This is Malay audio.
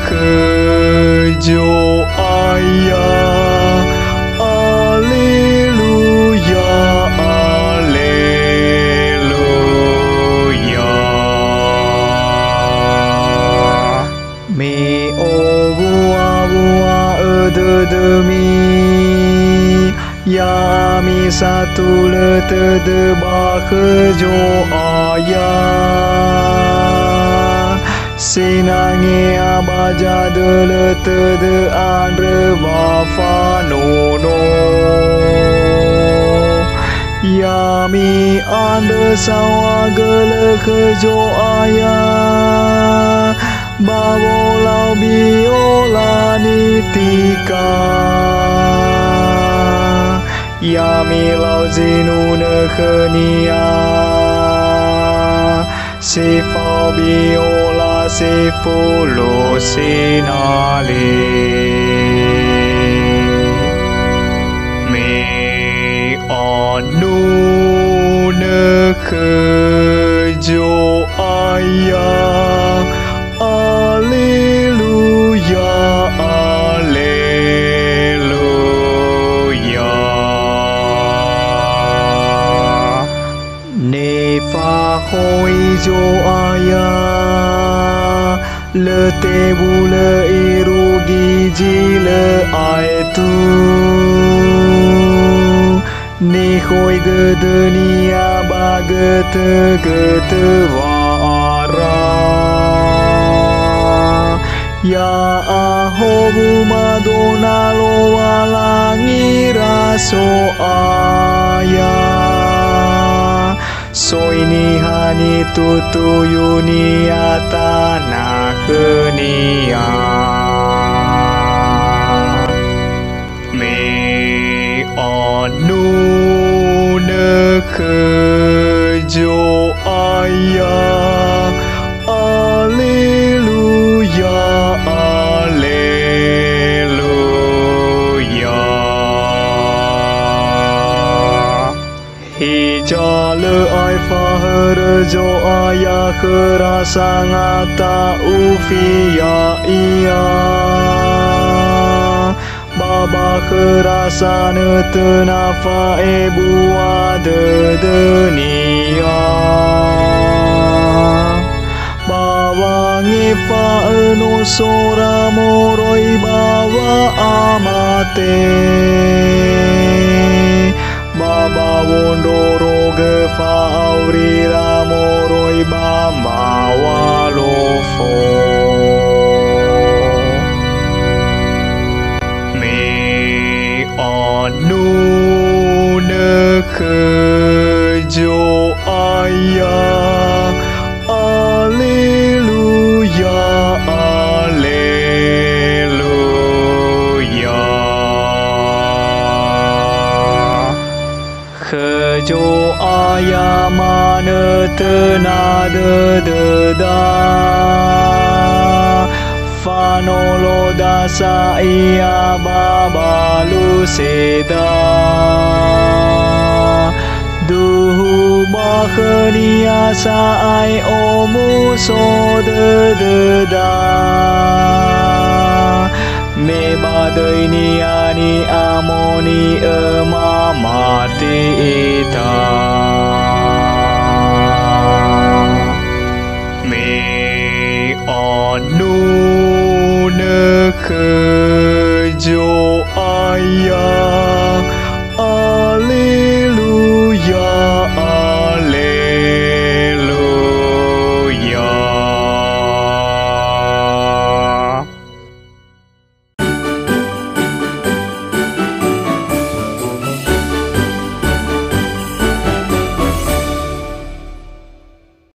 kejo ayah. Alleluia, alleluia. Mi obu demi ya mi satu letede bakejo ayah. Sinangi abaja de letede andre bafanono. Ya mi ande sawa gele kejo ayah. Bawolau biola nitika. Ya milau zinune kenia. Si fau biola si fulu sinali. Mi anu ne kejo ayah. Alleluia, alleluia. Ne fa hoi jo ayah. Le tebu le iru giji le aitu. Ni hoi gedenia bagete gete wara. Ya ahobu madona lo walangi raso ayah. So ini hani tutu yunia tanah kenia. Mi anu ne kejo ayah. Alleluia, alleluia. Hijale ai fahre jo ayah kerasa ngata ufia iya. Baba kerasa netenafa ebua de denia. Bawangi fa eno sora moroi bawa amate. Baba wondoro ge fa auri ramoroi bamba walofo. Mi anu ne kejo ayah. Alleluia, alleluia. Kejo ayah mana tenada deda. Fanolo dasa ia babalu seda. Duhu bakhnia saai omu so deda. Me badai ni ani amoni emamati ita.